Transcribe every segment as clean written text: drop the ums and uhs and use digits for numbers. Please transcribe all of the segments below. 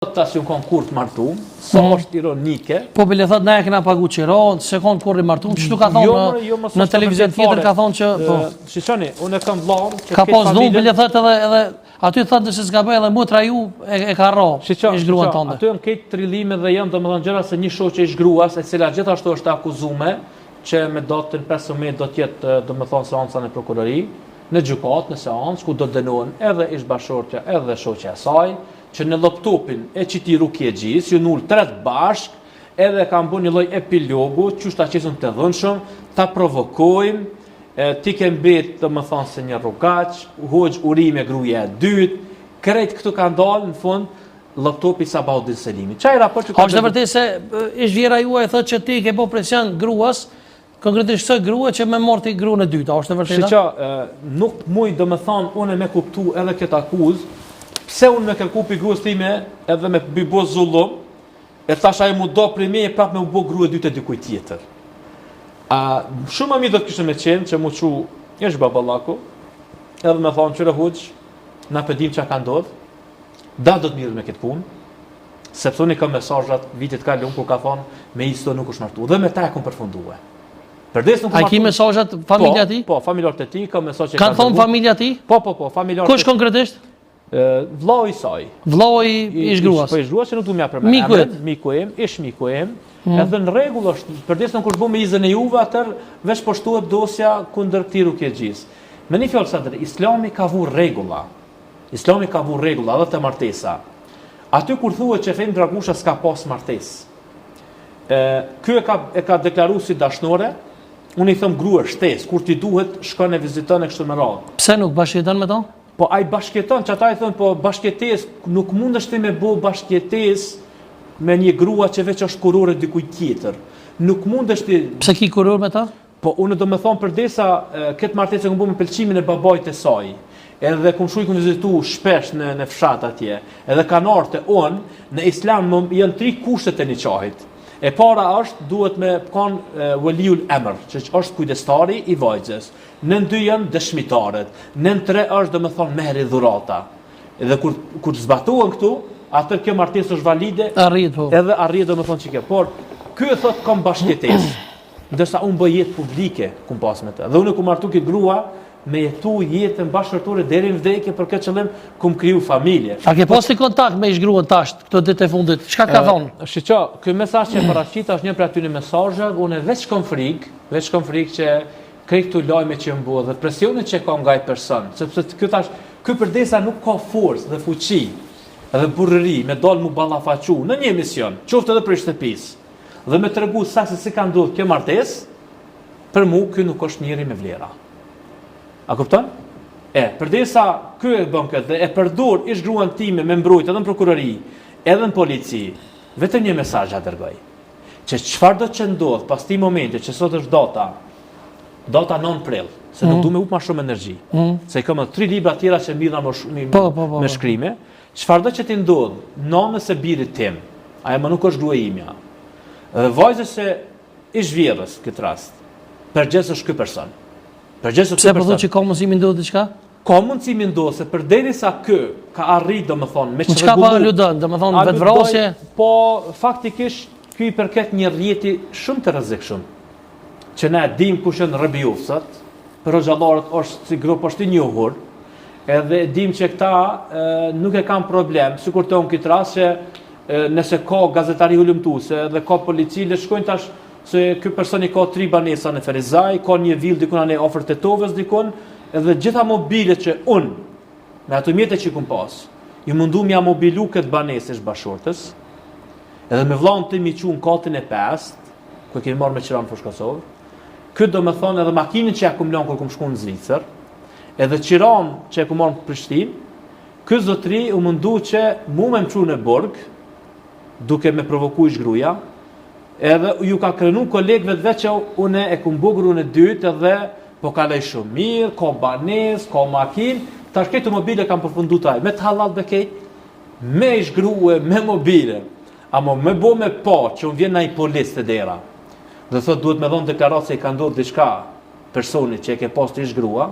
Tas ju kanë kur të martum, sa është ironike. Po bile thot na e kena pagu qiron, se kanë kur i martum, çtu ka thonë në televizion tjetër ka thonë që po. Shiçoni, unë kam vllahun që ka pas dhun bile thot edhe aty thotë se s'ka bëj edhe motra ju e ka rro. Ish gruan tonë. Aty janë këtë trillime dhe janë domethënë gjëra se një shoqe ish gruas, e cila gjithashtu është akuzuar që me datën 15 do të jetë domethënë seanca në prokurori, në gjykatë, në seancë ku do të dënohen edhe ish bashortja edhe shoqja e saj, që në laptopin e qiti Rukjegjis, ju null 3 bashk, edhe kam bu një lloj epilogu, që ta qesën të dhënshëm, ta provokojmë, ti ke mbet të më thonë se një rrugaq, hoqë urime gruja e dytë, krejt këtu kanë dalë në fund, laptopi Sabaudin Selimi. Çaj raport që ka është vërtet se ish vjera juaj thotë që ti ke bo presion gruas, konkretisht së grua që me morti gruan e dytë, a është vërtet? Shiqa, nuk muj do më thonë une me kuptu edhe këtë akuzë, pse unë me kërku për gruës time edhe me bëbo zullum, e thash ajo mu do për me e prap me u bo grua e dytë e dikuj tjetër. Shumë më mi do të kishë me qenë që mu që është baballaku, edhe me thonë qëre huq, na pëdim që ka ndodhë, da do të mirë me këtë punë, sepse unë i kam mesazhat vitit ka lënë kur ka thonë me isto nuk është martu, dhe me ta e kom përfundue. A ki mesazhat familja ti? Po, familjarët e ti, ka mesazh që kanë thonë familja ti? Po, familjarët. Kush konkretisht? Vllau i saj. Vllau i ish gruas. Po ish gruas që nuk du m'ja përmend. Miku im, edhe në rregull është, përdesë në kur bu me izën e juve, atër veç po shtuhet dosja kundër këtij Rukjegjis. Me një fjalë Sadr, Islami ka vu rregulla. Islami ka vu rregulla edhe te martesa. Aty kur thuhet që Efendi Dragusha s'ka pas martesë. Ky e ka deklaruar si dashnore. Unë i them grua shtesë, kur ti duhet shkon e viziton e kështu me radhë. Pse nuk bashkëton me to? Po ai bashkëton, që ata i thonë, po bashkëtesë, nuk mundesh ti me bo bashkëtesë me një grua që veç është kurore dikujt tjetër. Nuk mundesh ti. Pse ki kuror me ta? Po unë do më thonë përdesa këtë martesë që bu me pëlqimin e babait të saj. Edhe kum shuj kum vizitu shpesh në fshat atje. Edhe kanë ardhur në Islam janë 3 kushtet e nikahit. E para është duhet me kanë waliul emër, që është kujdestari i vajzës. Nën 2 janë dëshmitarët. Nën 3 është domethënë mehri dhurata. Edhe kur zbatohen këtu, atë kjo martesë është valide. Arrit po. Edhe arrit domethënë çike. Por ky e thot kam bashkëtesë. Ndërsa unë bëj jetë publike kum pas me të. Dhe unë ku martu këtë grua me jetu jetën bashkërtore deri në vdekje për këtë qëllim kum kriju familje. A ke pasti kontakt me ish gruan tash këto ditë e fundit? Çka ka thonë? Shiqo, ky mesazh që paraqit është një prej atyre mesazheve, unë veç kam frikë që krejt këtu lajme që më bëhet dhe presionet që ka nga ai person, sepse ky përdesa nuk ka forcë dhe fuqi dhe burrëri me dal mu ballafaqu në një emision, qoftë edhe për shtëpisë. Dhe me tregu sa se si ka ndodhur kjo martesë, për mua ky nuk është njëri me vlera. A kupton? Përdesa ky e bën këtë dhe e përdor ish gruan time me mbrojtje edhe në prokurori, edhe në polici, vetëm një mesazh ja dërgoj. Që çfarë do të ndodh pas këtij momenti që sot është data 9 prill, se nuk du me up më shumë energji. Se kam 3 libra tjera që mirna me shkrime. Çfarë do që ti ndodh nënës së birit tim, ajo më nuk është gruaja imja. Dhe vajzës se ish vjerrës këtë rast. Përgjegjës është ky person. Pse po thotë që ka mundësi mi ndodhë diçka? Ka mundësi mi ndodhë, se përderisa ky ka arrit domethënë me çka pa aludon, domethënë vetvrasje. Po faktikisht ky i përket një rrjeti shumë të rrezikshëm. Që ne dim kush janë rrëbjufsat, për xhallarët është si grup është i njohur, edhe dim që këta nuk e kanë problem, sikur të unë këtë rast që nëse ka gazetari hulumtuese dhe ka polici, le shkojnë tash se ky personi ka 3 banesa në Ferizaj, ka një vill dikun anë afër Tetovës dikun, edhe gjitha mobilet që unë me ato mjete që kum pas, ju mundu m'ja mobilu këtë banesë bashortës, edhe me vllahun tim i çu në katin e 5, ku kemi marrë me qira në Fushë Kosovë. Ky do më thonë edhe makinën që ja kum lënë kur kum shkuar në Zvicër, edhe qiran që e kum marrë në Prishtinë, ky zotri u mundu që mu me mçu në burg, duke me provoku ish gruaja, edhe ju ka krenu kolegëve të veç që une e kum bu gruan e dytë edhe po kaloj shumë mirë, ka banesë, ka makinë, tash këtë mobile kam përfundu taj, me të halal bekej, me ish grue, me mobile, amo me bo me pa që unë vjen na i polis të dera, dhe thot duhet me dhonë deklarat se i ka ndodhur diçka personi që e ke pas të ish grua,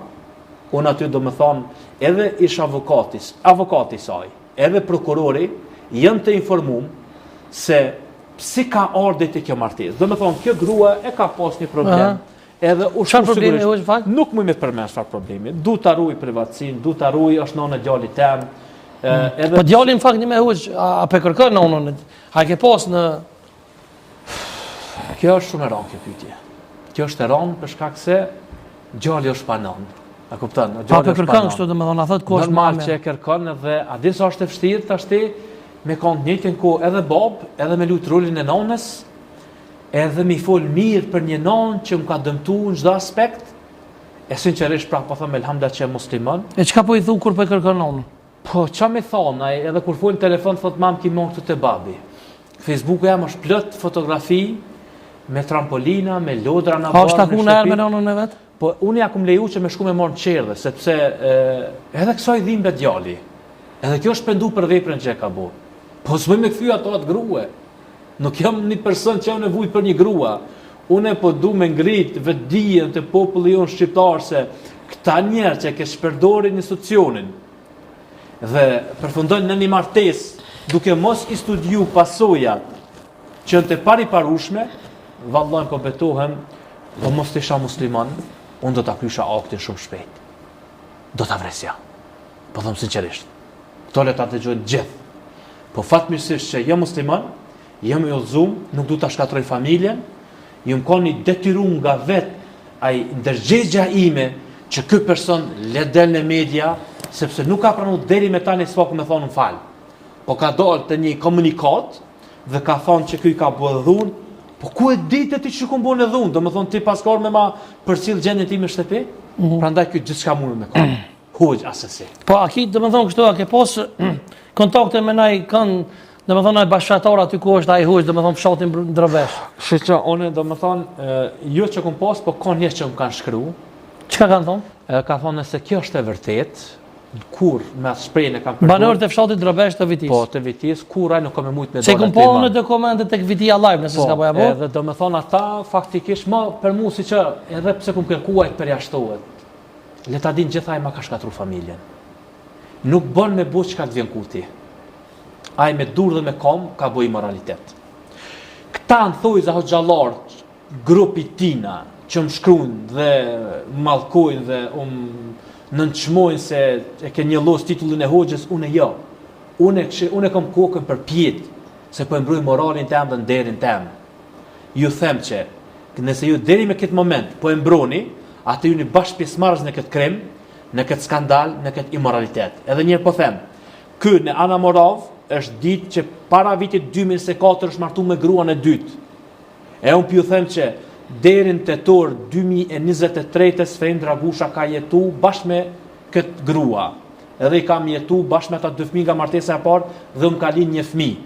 unë aty do me thonë edhe ish avokati saj, edhe prokurori, jam të informum se si ka ardhur te kjo martesë. Do të thonë, kjo grua e ka pas një problem. Edhe Çfarë problemi është fakt? Nuk më përmend çfarë problemi. Du ta ruaj privatësinë, du ta ruaj është nona djalit tem. Po djali në fakt një me huq, a pe kërkon nonën? A ke pas në Kjo është shumë e rëndë kjo pyetje. Kjo është e rëndë për shkak se djali është pa nonë. A kupton? Pa pe kërkon kështu, domethënë, a thot ku është normal që e kërkon edhe a di sa është e vështirë tashti me kanë të njëjtën kohë edhe bab, edhe me lut rolin e nonës, edhe mi fol mirë për një nonë që më ka dëmtuar në çdo aspekt. E sinqerisht pra po them elhamdullah që e musliman. E çka po i thu kur po e kërkon nonën? Po ç'a më thon ai edhe kur fol në telefon thot mam ki mon këtu te babi. Facebooku jam është plot fotografi me trampolina, me lodra në barë. A është taku në erë me nonën e vet? Po unë ja kum leju që me shku me marrë në qerdhe, sepse edhe kësaj dhimbet djali. Edhe kjo është pendu për veprën që e ka bo. Po s'më me kthy ato atë grua. Nuk jam një person që jam nevojë për një grua. Unë po du me ngrit vetdijen të popullit jonë shqiptar se këta njerë që ke shpërdorin institucionin dhe përfundojnë në një martesë duke mos i studiu pasojat që në të pariparushme, vallallai po betohem, po mos të isha musliman, unë do ta krysha aktin shumë shpejt. Do ta vresja. Po them sinqerisht. Kto le ta dëgjojnë gjithë. Po fatmirësisht që jam musliman, jam i udhëzuar, nuk du ta shkatroj familjen, jam koni detyruar nga vet ai ndërgjegjja ime që ky person le del në media, sepse nuk ka pranuar deri me tani s'po më thonë fal. Po ka dalë të një komunikat dhe ka thonë që ky ka bërë dhunë. Po ku e ditë ti që ku bën dhunë? Domethënë ti paskor me ma përcjell gjendjen time në shtëpi? Prandaj ky gjithçka mund me ka. Huaj asesi. Po a ki domethënë kështu a ke pas kontakte me nai kanë domethënë ai bashkëtar aty ku është ai huaj domethënë fshatin Drovesh. Kështu që unë domethënë jo që kum pas, po kanë njerëz që më kanë shkruar. Çka kanë thonë? Ka thonë se kjo është e vërtet, kur me atë shprehjen e kanë banorët e fshatit Drovesh të Vitis. Po, të Vitis, kur ai nuk ka më shumë me se kum po në dokumente tek Vitia Live, nëse s'ka bëja po. Edhe domethënë ata faktikisht më për mua siç edhe pse kum kërkuar të përjashtohet. Le ta dinë gjithaj ma ka shkatruar familjen. Nuk bën me buç çka të vjen kuti. Ai me dur dhe me kom ka bëj moralitet. Këta në thuj za hoxhallart, grupi tina që më shkruajnë dhe mallkojnë dhe nënçmojnë se e ke një lloj titullin e hoxhës, unë jo. Unë kam kokën për pjet, se po e mbroj moralin tem dhe nderin tem. Ju them që nëse ju deri me këtë moment po e mbroni, atë ju një bashkë pjesëmarrës në këtë krim, në këtë skandal, në këtë immoralitet. Edhe njerë po them, ky në Ana Morav është ditë që para vitit 2004 është martu me gruan e dytë. E unë pju them që deri në tetor 2023 Sfejm Dragusha ka jetu bashkë me këtë grua. Edhe i kam jetu bashkë me ata 2 fëmijë nga martesa e parë dhe më ka lind një fëmijë.